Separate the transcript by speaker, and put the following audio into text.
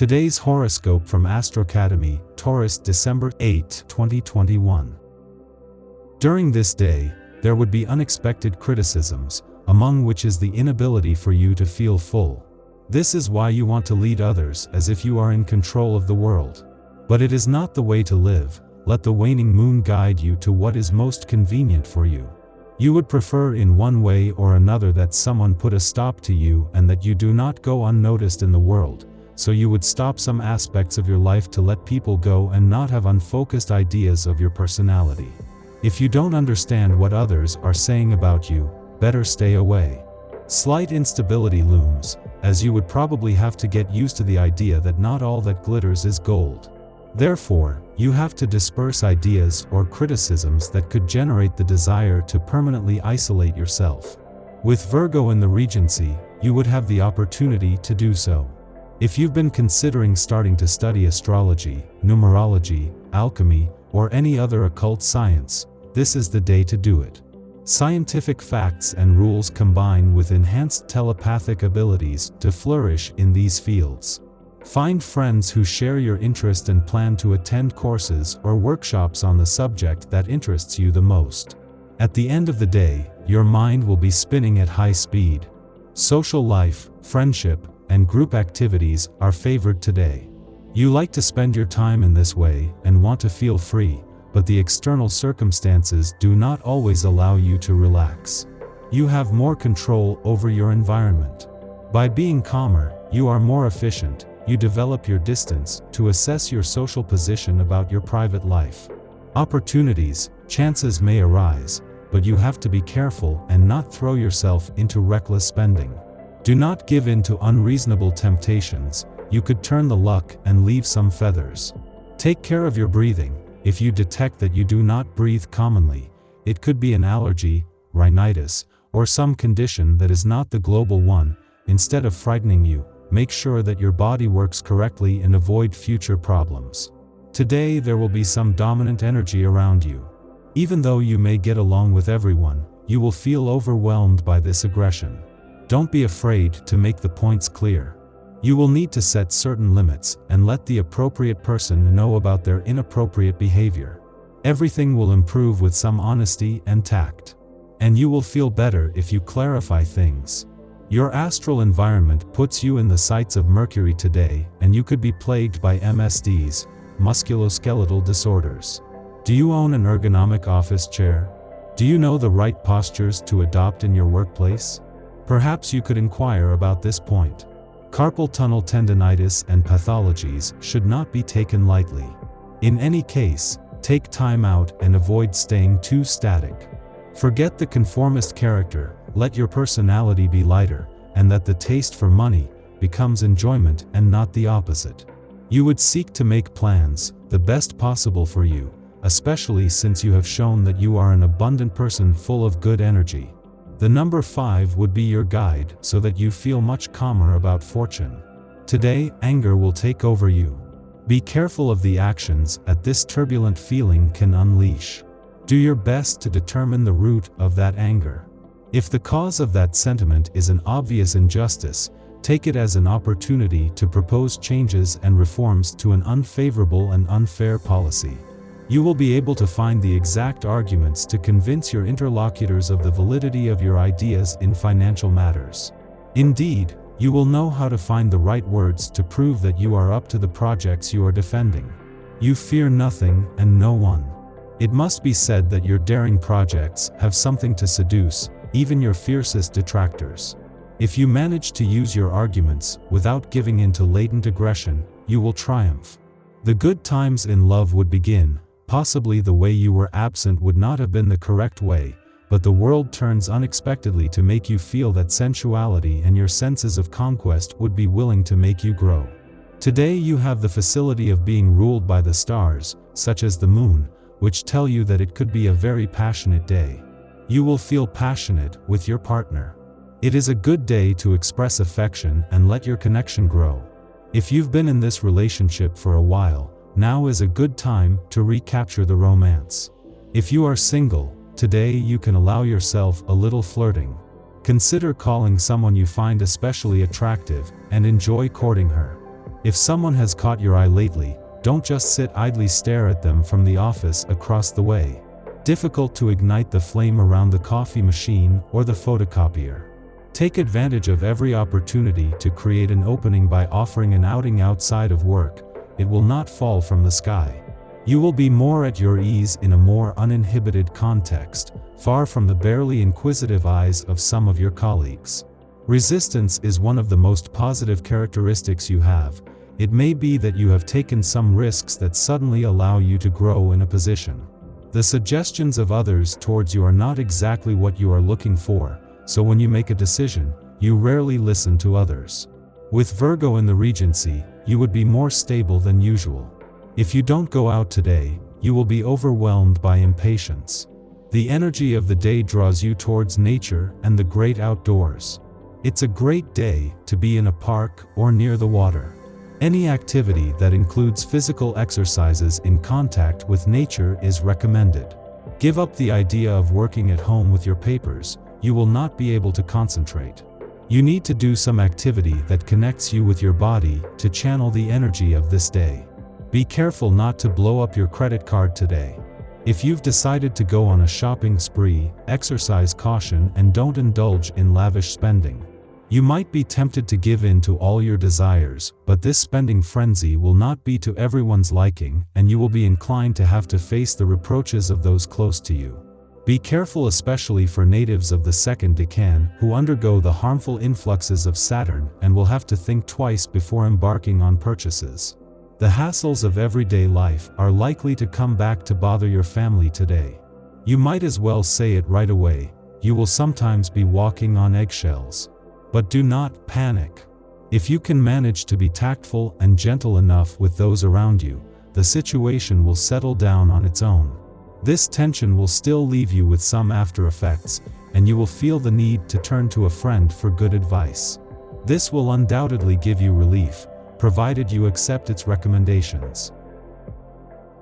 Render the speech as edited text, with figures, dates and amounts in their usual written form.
Speaker 1: Today's horoscope from Astrocademy, Taurus December 8, 2021. During this day, there would be unexpected criticisms, among which is the inability for you to feel full. This is why you want to lead others as if you are in control of the world. But it is not the way to live. Let the waning moon guide you to what is most convenient for you. You would prefer in one way or another that someone put a stop to you and that you do not go unnoticed in the world. So you would stop some aspects of your life to let people go and not have unfocused ideas of your personality. If you don't understand what others are saying about you, better stay away. Slight instability looms, as you would probably have to get used to the idea that not all that glitters is gold. Therefore, you have to disperse ideas or criticisms that could generate the desire to permanently isolate yourself. With Virgo in the Regency, you would have the opportunity to do so. If you've been considering starting to study astrology, numerology, alchemy, or any other occult science, this is the day to do it. Scientific facts and rules combine with enhanced telepathic abilities to flourish in these fields. Find friends who share your interest and plan to attend courses or workshops on the subject that interests you the most. At the end of the day, your mind will be spinning at high speed. Social life, friendship, and group activities are favored today. You like to spend your time in this way and want to feel free, but the external circumstances do not always allow you to relax. You have more control over your environment. By being calmer, you are more efficient. You develop your distance to assess your social position about your private life. Opportunities, chances may arise, but you have to be careful and not throw yourself into reckless spending. Do not give in to unreasonable temptations. You could turn the luck and leave some feathers. Take care of your breathing. If you detect that you do not breathe commonly, it could be an allergy, rhinitis, or some condition that is not the global one. Instead of frightening you, make sure that your body works correctly and avoid future problems. Today there will be some dominant energy around you. Even though you may get along with everyone, you will feel overwhelmed by this aggression. Don't be afraid to make the points clear. You will need to set certain limits and let the appropriate person know about their inappropriate behavior. Everything will improve with some honesty and tact. And you will feel better if you clarify things. Your astral environment puts you in the sights of Mercury today, and you could be plagued by MSDs, musculoskeletal disorders. Do you own an ergonomic office chair? Do you know the right postures to adopt in your workplace? Perhaps you could inquire about this point. Carpal tunnel tendinitis and pathologies should not be taken lightly. In any case, take time out and avoid staying too static. Forget the conformist character, let your personality be lighter, and that the taste for money becomes enjoyment and not the opposite. You would seek to make plans, the best possible for you, especially since you have shown that you are an abundant person full of good energy. The number 5 would be your guide so that you feel much calmer about fortune. Today, anger will take over you. Be careful of the actions that this turbulent feeling can unleash. Do your best to determine the root of that anger. If the cause of that sentiment is an obvious injustice, take it as an opportunity to propose changes and reforms to an unfavorable and unfair policy. You will be able to find the exact arguments to convince your interlocutors of the validity of your ideas in financial matters. Indeed, you will know how to find the right words to prove that you are up to the projects you are defending. You fear nothing and no one. It must be said that your daring projects have something to seduce even your fiercest detractors. If you manage to use your arguments without giving in to latent aggression, you will triumph. The good times in love would begin. Possibly the way you were absent would not have been the correct way, but the world turns unexpectedly to make you feel that sensuality and your senses of conquest would be willing to make you grow. Today you have the facility of being ruled by the stars, such as the moon, which tell you that it could be a very passionate day. You will feel passionate with your partner. It is a good day to express affection and let your connection grow. If you've been in this relationship for a while, now is a good time to recapture the romance. If you are single, today you can allow yourself a little flirting. Consider calling someone you find especially attractive and enjoy courting her. If someone has caught your eye lately, don't just sit idly stare at them from the office across the way. Difficult to ignite the flame around the coffee machine or the photocopier. Take advantage of every opportunity to create an opening by offering an outing outside of work. It will not fall from the sky. You will be more at your ease in a more uninhibited context, far from the barely inquisitive eyes of some of your colleagues. Resistance is one of the most positive characteristics you have. It may be that you have taken some risks that suddenly allow you to grow in a position. The suggestions of others towards you are not exactly what you are looking for, so when you make a decision, you rarely listen to others. With Virgo in the Regency, you would be more stable than usual. If you don't go out today, you will be overwhelmed by impatience. The energy of the day draws you towards nature and the great outdoors. It's a great day to be in a park or near the water. Any activity that includes physical exercises in contact with nature is recommended. Give up the idea of working at home with your papers. You will not be able to concentrate. You need to do some activity that connects you with your body to channel the energy of this day. Be careful not to blow up your credit card today. If you've decided to go on a shopping spree, exercise caution and don't indulge in lavish spending. You might be tempted to give in to all your desires, but this spending frenzy will not be to everyone's liking, and you will be inclined to have to face the reproaches of those close to you. Be careful, especially for natives of the second decan who undergo the harmful influxes of Saturn and will have to think twice before embarking on purchases. The hassles of everyday life are likely to come back to bother your family today. You might as well say it right away. You will sometimes be walking on eggshells. But do not panic. If you can manage to be tactful and gentle enough with those around you, the situation will settle down on its own. This tension will still leave you with some after effects, and you will feel the need to turn to a friend for good advice. This will undoubtedly give you relief, provided you accept its recommendations.